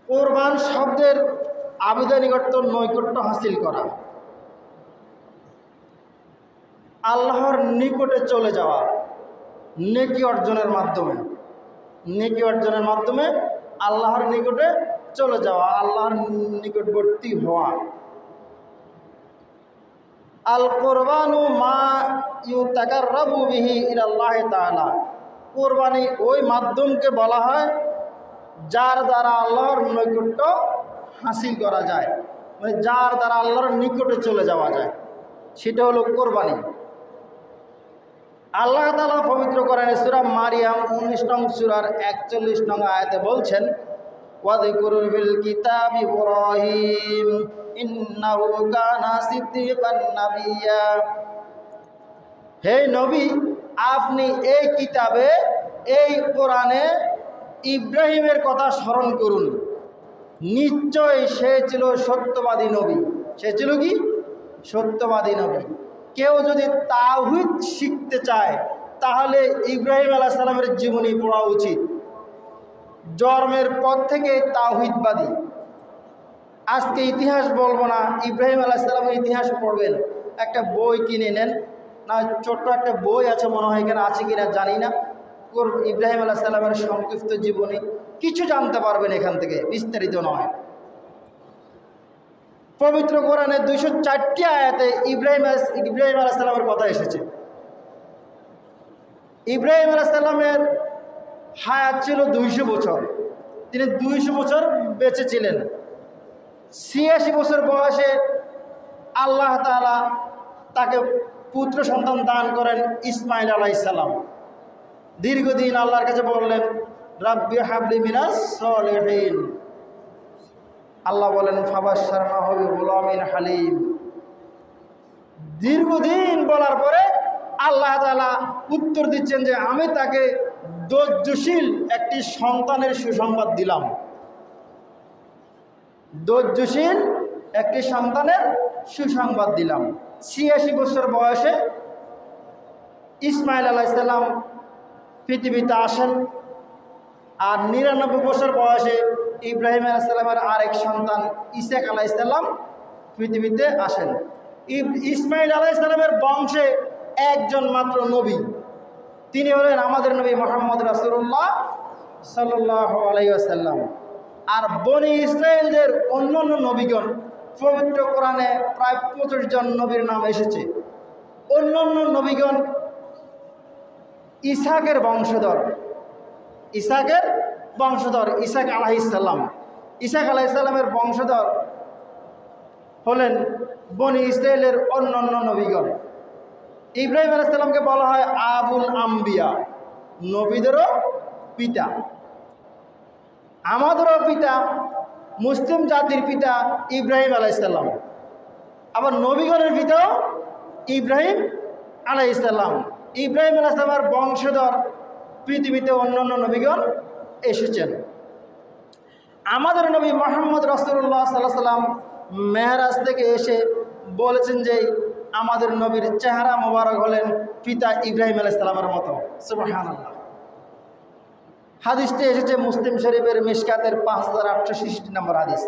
কোরবান শব্দের আবিধানিক অর্থ নৈকট্য হাসিল করা, আল্লাহর নিকটে চলে যাওয়া, নেকি অর্জনের মাধ্যমে, নেকি অর্জনের মাধ্যমে আল্লাহর নিকটে চলে যাওয়া, আল্লাহর নিকটবর্তী হওয়া। আল কোরবানু মা ইউতাকাররাবু বিহি ইলাল্লাহি তাআলা, কোরবানি ওই মাধ্যমকে বলা হয় যার দ্বারা আল্লাহর নৈকট্য হাসিল করা যায়, মানে যার দ্বারা আল্লাহর নিকটে চলে যাওয়া যায়, সেটা হলো কোরবানি। আল্লাহ তাআলা পবিত্র কোরআনে সূরা মারিয়াম 19 নং সূরার 41 নং আয়াতে বলছেন, ওয়াযকুরু ফিল কিতাবি ইব্রাহিম ইন্নাহু কানা সিদ্দীকান নাবিয়্যা। হে নবী, আপনি এই কিতাবে, এই কোরআনে ইব্রাহিমের কথা স্মরণ করুন, নিশ্চয় সে ছিল সত্যবাদী নবী। সে ছিল কি? সত্যবাদী নবী। কেউ যদি তাওহীদ শিখতে চায় তাহলে ইব্রাহিম আলাইহিস সালামের জীবনী পড়া উচিত। জন্মের পর থেকে তাওহীদবাদী। আজকে ইতিহাস বলবো না, ইব্রাহিম আলাইহিস সালামের ইতিহাস পড়বেন, একটা বই কিনে নেন না, ছোট্ট একটা বই আছে মনে হয়, এখানে আছে কিনা জানি না, ইব্রাহিম আলাইহিস সালামের সংক্ষিপ্ত জীবনী, কিছু জানতে পারবেন এখান থেকে, বিস্তারিত নয়। পবিত্র কোরআনে 204টি আয়াতে ইব্রাহিম আলাইহিস সালামের কথা এসেছে। ইব্রাহিম আলাইহিস সালামের হায়াত ছিল 200 বছর, তিনি 200 বছর বেঁচে ছিলেন। 86 বছর বয়সে আল্লাহ তাআলা তাকে পুত্র সন্তান দান করেন, ইসমাইল আলাইহিস সালাম। দীর্ঘদিন আল্লাহর কাছে বললেন, রাব্বি হাবলি মিনাস সলিহিন। আল্লাহ বলেন, ফাবাশশারনাহু বিগুলামিন হালিম। দীর্ঘদিন বলার পরে আল্লাহ তাআলা উত্তর দিচ্ছেন যে আমি তাকে ধৈর্যশীল একটি সন্তানের সুসংবাদ দিলাম। ধৈর্যশীল একটি সন্তানের সুসংবাদ দিলাম। 86 বছর বয়সে ইসমাইল আলাইহিস সালাম পৃথিবীতে আসেন, আর 99 বছর বয়সে ইব্রাহিম আলাইহিস সালামের আরেক সন্তান ইসহাক আলাইহিস সালাম পৃথিবীতে আসেন। ইসমাইল আলাইহিস সালামের বংশে একজন মাত্র নবী, তিনি হলেন আমাদের নবী মুহাম্মদ রাসূলুল্লাহ সাল্লাল্লাহু আলাইহি ওয়াসাল্লাম। আর বনি ইসরাইলদের অন্যান্য নবীগণ, পবিত্র কোরআনে প্রায় 25 জন নবীর নাম এসেছে। অন্যান্য নবীগণ ইসহাকের বংশধর, ইসহাক আলাইহিস সালাম। ইসহাক আলাইহিস সালামের বংশধর হলেন বনি ইসরাইলের অন্যান্য নবীগণ। ইব্রাহিম আলাইহিস সালামকে বলা হয় আবুল আম্বিয়া, নবীদেরও পিতা। আমাদেরও পিতা, মুসলিম জাতির পিতা ইব্রাহিম আলাইহিস সালাম, আবার নবীগণের পিতাও ইব্রাহিম আলাইহিস সালাম। ইব্রাহিম আলাইহিস সালামের বংশধর পৃথিবীতে অন্যান্য নবীগণ এসেছেন। আমাদের নবী মুহাম্মদ রাসূলুল্লাহ সাল্লাল্লাহু আলাইহি ওয়াসাল্লাম মেরাজ থেকে এসে বলেছেন যে আমাদের নবীর চেহারা মোবারক হলেন পিতা ইব্রাহিম আলাইহিস সালামের মতো। সুবহানাল্লাহ। হাদিসটি এসেছে মুসলিম শরীফের মিশকাতের 5866 নম্বর হাদিস।